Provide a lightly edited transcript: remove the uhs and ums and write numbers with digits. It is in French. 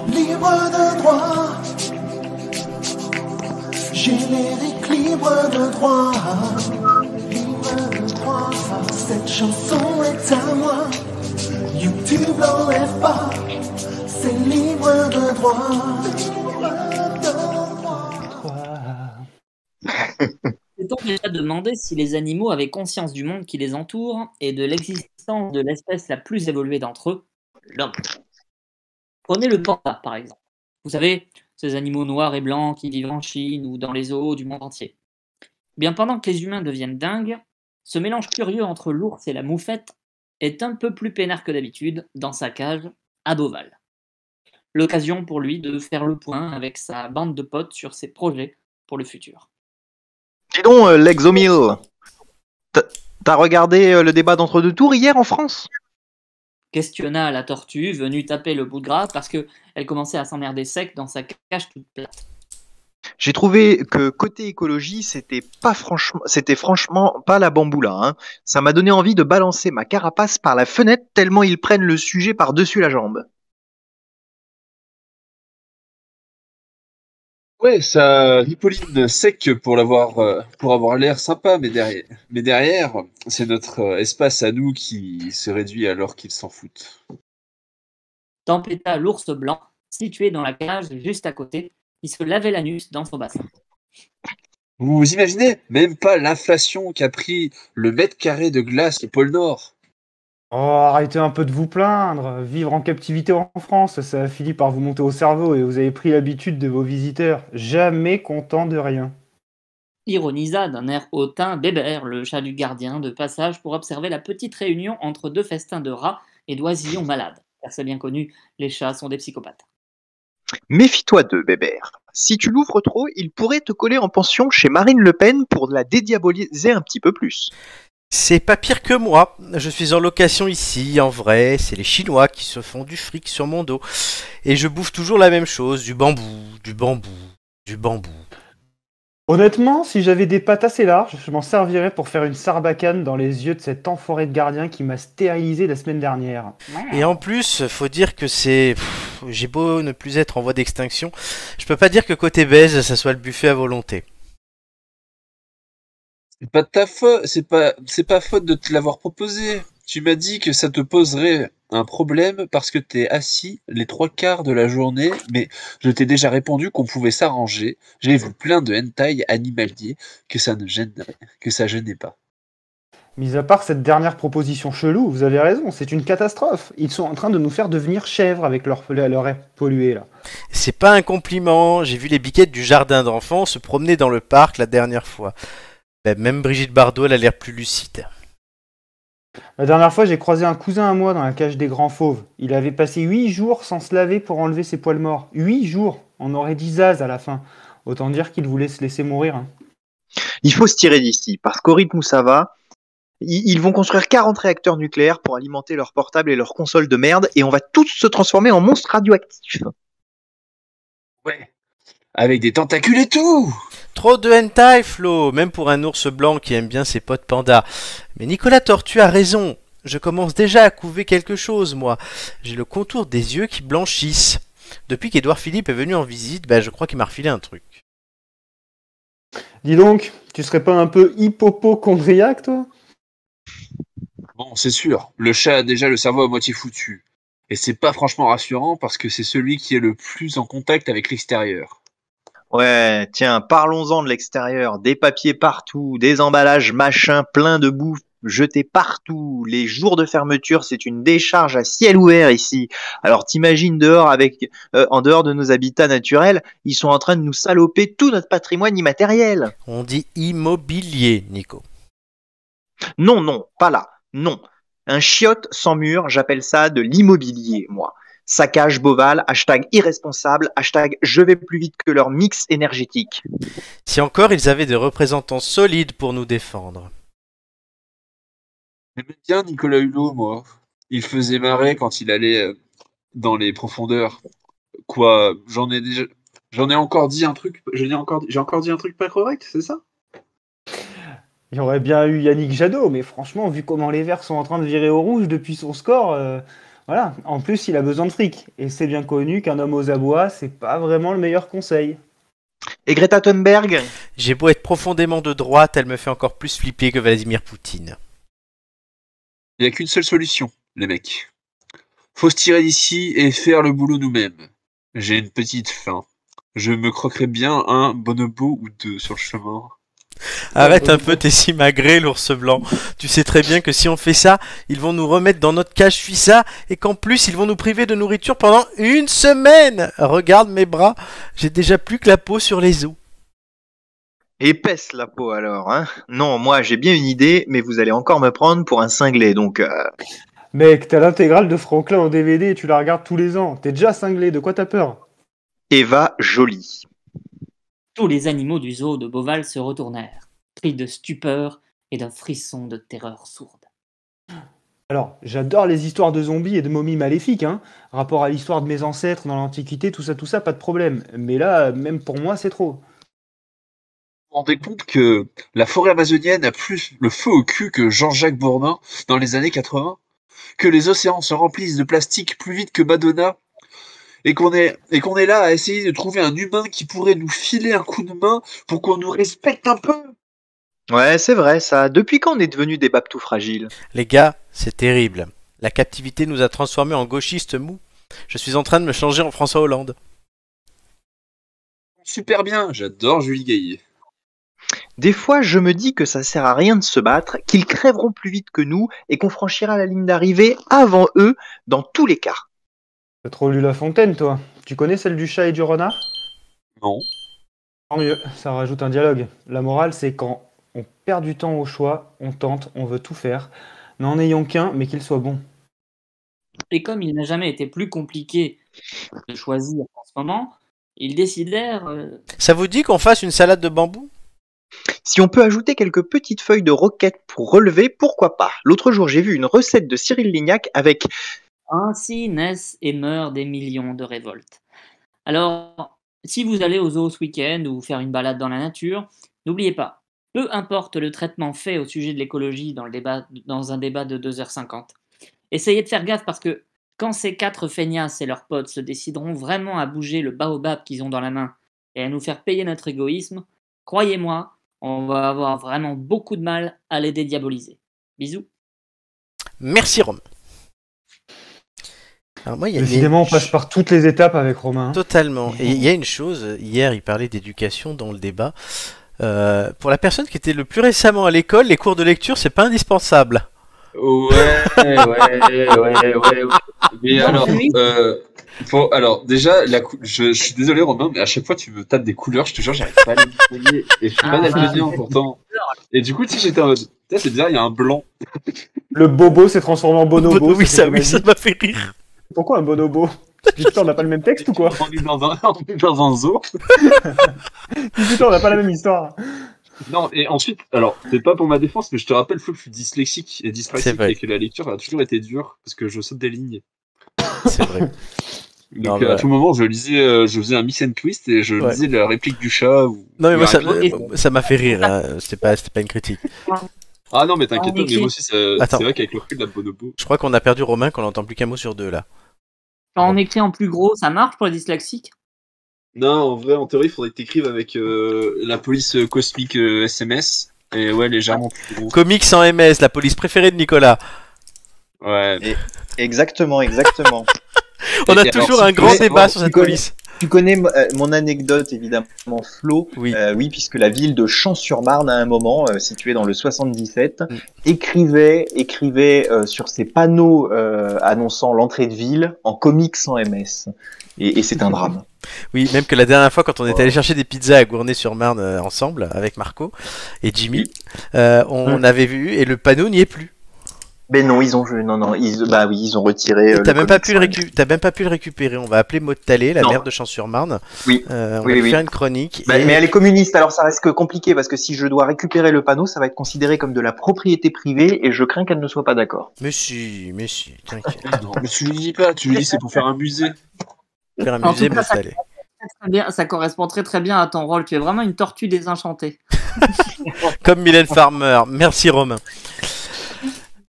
Libre de droit, générique libre de droit, libre de droit, cette chanson est à moi, YouTube l'enlève pas, c'est libre de droit, libre de droit. Peut-on déjà demander si les animaux avaient conscience du monde qui les entoure et de l'existence de l'espèce la plus évoluée d'entre eux, l'homme? Prenez le panda, par exemple. Vous savez, ces animaux noirs et blancs qui vivent en Chine ou dans les zoos du monde entier. Bien pendant que les humains deviennent dingues, ce mélange curieux entre l'ours et la moufette est un peu plus peinard que d'habitude dans sa cage à Beauval. L'occasion pour lui de faire le point avec sa bande de potes sur ses projets pour le futur. Dis donc, Lexomil, t'as regardé le débat d'entre-deux tours hier en France? Questionna la tortue, venue taper le bout de gras parce qu'elle commençait à s'emmerder sec dans sa cage toute plate. J'ai trouvé que côté écologie, c'était franchement pas la bamboula, hein. Ça m'a donné envie de balancer ma carapace par la fenêtre tellement ils prennent le sujet par-dessus la jambe. Ouais, ça ripolline sec pour avoir l'air sympa, mais derrière, c'est notre espace à nous qui se réduit alors qu'ils s'en foutent. Tempêta l'ours blanc, situé dans la cage juste à côté, qui se lavait l'anus dans son bassin. Vous vous imaginez même pas l'inflation qu'a pris le mètre carré de glace au pôle Nord. Oh, arrêtez un peu de vous plaindre. Vivre en captivité en France, ça a fini par vous monter au cerveau et vous avez pris l'habitude de vos visiteurs. Jamais content de rien. Ironisa d'un air hautain Bébert, le chat du gardien, de passage pour observer la petite réunion entre deux festins de rats et d'oisillons malades. Car c'est bien connu, les chats sont des psychopathes. Méfie-toi d'eux, Bébert. Si tu l'ouvres trop, il pourrait te coller en pension chez Marine Le Pen pour la dédiaboliser un petit peu plus. C'est pas pire que moi. Je suis en location ici, en vrai. C'est les Chinois qui se font du fric sur mon dos. Et je bouffe toujours la même chose, du bambou, du bambou, du bambou. Honnêtement, si j'avais des pattes assez larges, je m'en servirais pour faire une sarbacane dans les yeux de cet enfoiré de gardien qui m'a stérilisé la semaine dernière. Et en plus, faut dire que j'ai beau ne plus être en voie d'extinction, je peux pas dire que côté baise, ça soit le buffet à volonté. C'est pas de ta faute, c'est pas faute de te l'avoir proposé. Tu m'as dit que ça te poserait un problème parce que t'es assis les trois quarts de la journée, mais je t'ai déjà répondu qu'on pouvait s'arranger. J'ai vu plein de hentai animaliers que ça gênait pas. Mis à part cette dernière proposition chelou, vous avez raison, c'est une catastrophe. Ils sont en train de nous faire devenir chèvres avec leur air pollué là. C'est pas un compliment, j'ai vu les biquettes du jardin d'enfants se promener dans le parc la dernière fois. Ben, même Brigitte Bardot, elle a l'air plus lucide. La dernière fois, j'ai croisé un cousin à moi dans la cage des grands fauves. Il avait passé 8 jours sans se laver pour enlever ses poils morts. 8 jours. On aurait dit Zaz à la fin. Autant dire qu'il voulait se laisser mourir. Hein. Il faut se tirer d'ici, parce qu'au rythme où ça va, ils vont construire 40 réacteurs nucléaires pour alimenter leurs portables et leurs consoles de merde, et on va tous se transformer en monstres radioactifs. Ouais, avec des tentacules et tout. Trop de hentai, Flo, même pour un ours blanc qui aime bien ses potes pandas. Mais Nicolas Tortue a raison. Je commence déjà à couver quelque chose, moi. J'ai le contour des yeux qui blanchissent. Depuis qu'Édouard Philippe est venu en visite, je crois qu'il m'a refilé un truc. Dis donc, tu serais pas un peu hypopocondriaque, toi? Bon, c'est sûr, le chat a déjà le cerveau à moitié foutu. Et c'est pas franchement rassurant parce que c'est celui qui est le plus en contact avec l'extérieur. Ouais, tiens, parlons-en de l'extérieur. Des papiers partout, des emballages machins plein de bouffe jetés partout. Les jours de fermeture, c'est une décharge à ciel ouvert ici. Alors t'imagines dehors en dehors de nos habitats naturels, ils sont en train de nous saloper tout notre patrimoine immatériel. On dit immobilier, Nico. Non, non, pas là. Non. Un chiotte sans mur, j'appelle ça de l'immobilier, moi. Saccage Beauval, hashtag irresponsable, hashtag je vais plus vite que leur mix énergétique. Si encore ils avaient des représentants solides pour nous défendre. J'aimais bien Nicolas Hulot, moi. Il faisait marrer quand il allait dans les profondeurs. Quoi, j'en ai encore dit un truc, j'ai encore dit un truc pas correct, c'est ça? Il y aurait bien eu Yannick Jadot, mais franchement, vu comment les Verts sont en train de virer au rouge depuis son score, Voilà, en plus il a besoin de fric. Et c'est bien connu qu'un homme aux abois, c'est pas vraiment le meilleur conseil. Et Greta Thunberg? J'ai beau être profondément de droite, elle me fait encore plus flipper que Vladimir Poutine. Il n'y a qu'une seule solution, les mecs. Faut se tirer d'ici et faire le boulot nous-mêmes. J'ai une petite faim. Je me croquerai bien un bonobo ou deux sur le chemin. Arrête un peu, t'es si magré, l'ours blanc. Tu sais très bien que si on fait ça, ils vont nous remettre dans notre cage suissa et qu'en plus, ils vont nous priver de nourriture pendant 1 semaine. Regarde mes bras, j'ai déjà plus que la peau sur les os. Épaisse la peau alors, hein? Non, moi j'ai bien une idée, mais vous allez encore me prendre pour un cinglé, donc... Mec, t'as l'intégrale de Franklin en DVD et tu la regardes tous les ans. T'es déjà cinglé, de quoi t'as peur? Eva Jolie. Tous les animaux du zoo de Beauval se retournèrent, pris de stupeur et d'un frisson de terreur sourde. Alors, j'adore les histoires de zombies et de momies maléfiques, hein. Rapport à l'histoire de mes ancêtres dans l'Antiquité, tout ça, pas de problème. Mais là, même pour moi, c'est trop. Vous vous rendez compte que la forêt amazonienne a plus le feu au cul que Jean-Jacques Bourdin dans les années 80? Que les océans se remplissent de plastique plus vite que Madonna? Et qu'on est là à essayer de trouver un humain qui pourrait nous filer un coup de main pour qu'on nous respecte un peu? Ouais, c'est vrai ça. Depuis quand on est devenu des babtous fragiles? Les gars, c'est terrible. La captivité nous a transformés en gauchistes mous. Je suis en train de me changer en François Hollande. Super bien, j'adore Julie Gaillet. Des fois, je me dis que ça sert à rien de se battre, qu'ils crèveront plus vite que nous et qu'on franchira la ligne d'arrivée avant eux dans tous les cas. T'as trop lu La Fontaine, toi. Tu connais celle du chat et du renard? Non. Tant mieux, ça rajoute un dialogue. La morale, c'est quand on perd du temps au choix, on tente, on veut tout faire, n'en ayons qu'un, mais qu'il soit bon. Et comme il n'a jamais été plus compliqué de choisir en ce moment, ils décidèrent... Ça vous dit qu'on fasse une salade de bambou? Si on peut ajouter quelques petites feuilles de roquette pour relever, pourquoi pas? L'autre jour, j'ai vu une recette de Cyril Lignac avec... Ainsi naissent et meurent des millions de révoltes. Alors, si vous allez au zoo ce week-end ou faire une balade dans la nature, n'oubliez pas, peu importe le traitement fait au sujet de l'écologie dans un débat de 2h50, essayez de faire gaffe parce que quand ces 4 feignasses et leurs potes se décideront vraiment à bouger le baobab qu'ils ont dans la main et à nous faire payer notre égoïsme, croyez-moi, on va avoir vraiment beaucoup de mal à les dédiaboliser. Bisous. Merci Rome. Alors moi, Décidément, on passe par toutes les étapes avec Romain. Totalement. Et il y a une chose, hier il parlait d'éducation dans le débat. Pour la personne qui était le plus récemment à l'école, les cours de lecture, c'est pas indispensable. Ouais. Mais alors, déjà, je suis désolé Romain, mais à chaque fois tu me tapes des couleurs, je te jure, j'arrive pas à les distinguer. Et je suis pas daltonien pourtant. Et du coup, tu sais, j'étais en mode, putain, c'est bizarre, il y a un blanc. Le bobo s'est transformé en bonobo. Oui, ça m'a fait rire. Pourquoi un bonobo? Putain, on n'a pas le même texte ou quoi? On est dans un zoo. Putain, on n'a pas la même histoire. Non, et ensuite, alors, c'est pas pour ma défense, mais je te rappelle, Flo, que je suis dyslexique et dyspraxique et que la lecture a toujours été dure parce que je saute des lignes. C'est vrai. Donc, à tout moment, je faisais un mix and twist et je lisais la réplique du chat. Non, mais moi, ça m'a fait rire, hein. C'était pas une critique. Ah non, mais t'inquiète pas, mais moi aussi, c'est vrai qu'avec le recul de la bonobo. Je crois qu'on a perdu Romain, qu'on n'entend plus qu'un mot sur deux là. Quand on écrit en plus gros, ça marche pour les dyslexiques? Non, en vrai, en théorie, il faudrait que t'écrives avec la police cosmique SMS. Et ouais, légèrement plus gros. Comics sans MS, la police préférée de Nicolas. Ouais. Exactement. On a toujours un grand débat sur cette police. Tu connais mon anecdote, évidemment, Flo. Oui. Oui, puisque la ville de Champs-sur-Marne, à un moment, située dans le 77, écrivait sur ses panneaux annonçant l'entrée de ville en comics sans MS. Et c'est un drame. Oui, même que la dernière fois, quand on était allé chercher des pizzas à Gournay-sur-Marne ensemble, avec Marco et Jimmy, on avait vu, et le panneau n'y est plus. Mais non, ils ont retiré. T'as même pas pu le récupérer. On va appeler Maud Talley, la maire de Champs-sur-Marne. Oui. On va lui faire une chronique. Mais elle est communiste, alors ça reste compliqué parce que si je dois récupérer le panneau, ça va être considéré comme de la propriété privée et je crains qu'elle ne soit pas d'accord. Mais si, t'inquiète. Non, mais tu lui dis pas, tu lui dis c'est pour faire un musée. Faire un musée, Maud Talley. Ça correspond très très bien à ton rôle. Tu es vraiment une tortue désenchantée. Comme Mylène Farmer. Merci Romain.